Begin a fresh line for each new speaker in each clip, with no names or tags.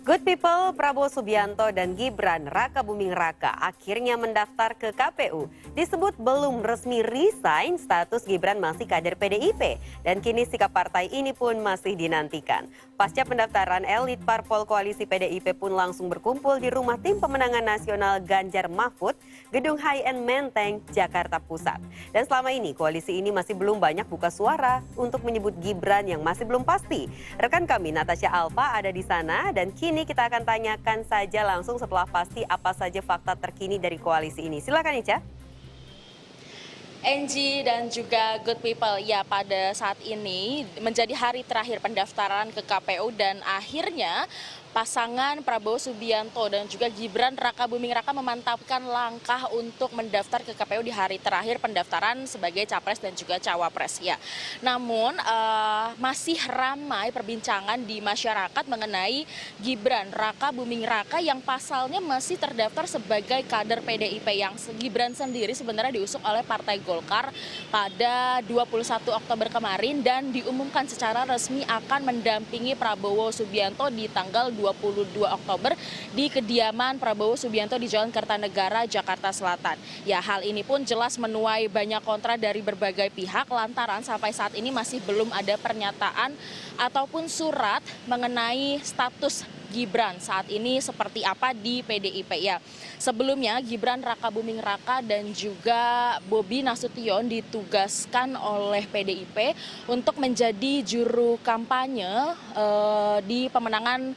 Good People, Prabowo Subianto dan Gibran Rakabuming Raka akhirnya mendaftar ke KPU. Disebut belum resmi resign, status Gibran masih kader PDIP. Dan kini sikap partai ini pun masih dinantikan. Pasca pendaftaran, elit parpol koalisi PDIP pun langsung berkumpul di rumah tim pemenangan nasional Ganjar Mahfud, Gedung High-End Menteng, Jakarta Pusat. Dan selama ini koalisi ini masih belum banyak buka suara untuk menyebut Gibran yang masih belum pasti. Rekan kami Natasha Alfa ada di sana dan kini kita akan tanyakan saja langsung setelah pasti apa saja fakta terkini dari koalisi ini. Silakan Ica.
Angie dan juga Good People, ya pada saat ini menjadi hari terakhir pendaftaran ke KPU dan akhirnya pasangan Prabowo Subianto dan juga Gibran Rakabuming Raka memantapkan langkah untuk mendaftar ke KPU di hari terakhir pendaftaran sebagai capres dan juga cawapres ya. Namun masih ramai perbincangan di masyarakat mengenai Gibran Rakabuming Raka yang pasalnya masih terdaftar sebagai kader PDIP yang Gibran sendiri sebenarnya diusung oleh Partai Golkar pada 21 Oktober kemarin dan diumumkan secara resmi akan mendampingi Prabowo Subianto di tanggal 22 Oktober di kediaman Prabowo Subianto di Jalan Kertanegara, Jakarta Selatan. Ya, hal ini pun jelas menuai banyak kontra dari berbagai pihak lantaran sampai saat ini masih belum ada pernyataan ataupun surat mengenai status Gibran saat ini seperti apa di PDIP ya. Sebelumnya Gibran Rakabuming Raka dan juga Bobi Nasution ditugaskan oleh PDIP untuk menjadi juru kampanye di pemenangan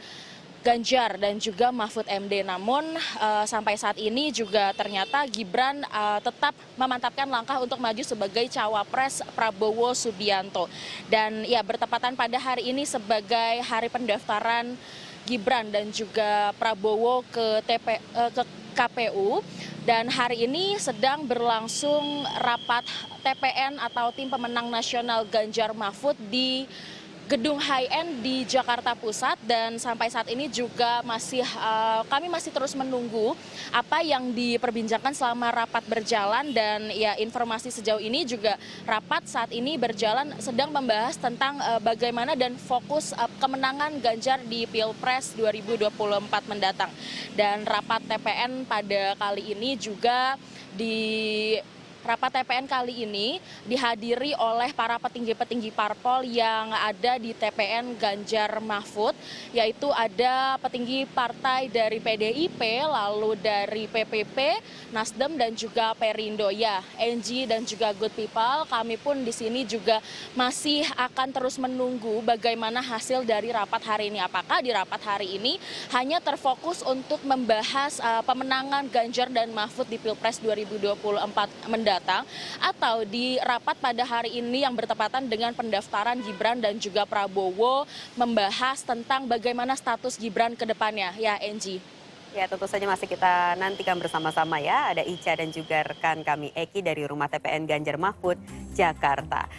Ganjar dan juga Mahfud MD. Namun sampai saat ini juga ternyata Gibran tetap memantapkan langkah untuk maju sebagai cawapres Prabowo Subianto. Dan ya bertepatan pada hari ini sebagai hari pendaftaran Gibran dan juga Prabowo ke KPU dan hari ini sedang berlangsung rapat TPN atau tim pemenang nasional Ganjar Mahfud di Gedung High-End di Jakarta Pusat dan sampai saat ini juga kami masih terus menunggu apa yang diperbincangkan selama rapat berjalan dan ya informasi sejauh ini juga rapat saat ini berjalan sedang membahas tentang bagaimana dan fokus kemenangan Ganjar di Pilpres 2024 mendatang. Dan rapat TPN pada kali ini juga Rapat TPN kali ini dihadiri oleh para petinggi-petinggi parpol yang ada di TPN Ganjar Mahfud, yaitu ada petinggi partai dari PDIP, lalu dari PPP, Nasdem dan juga Perindo. Ya, Angie dan juga Good People, kami pun di sini juga masih akan terus menunggu bagaimana hasil dari rapat hari ini. Apakah di rapat hari ini hanya terfokus untuk membahas pemenangan Ganjar dan Mahfud di Pilpres 2024 mendatang, atau di rapat pada hari ini yang bertepatan dengan pendaftaran Gibran dan juga Prabowo membahas tentang bagaimana status Gibran ke depannya ya Angie.
Ya tentu saja masih kita nantikan bersama-sama ya. Ada Ica dan juga rekan kami Eki dari Rumah TPN Ganjar Mahfud, Jakarta.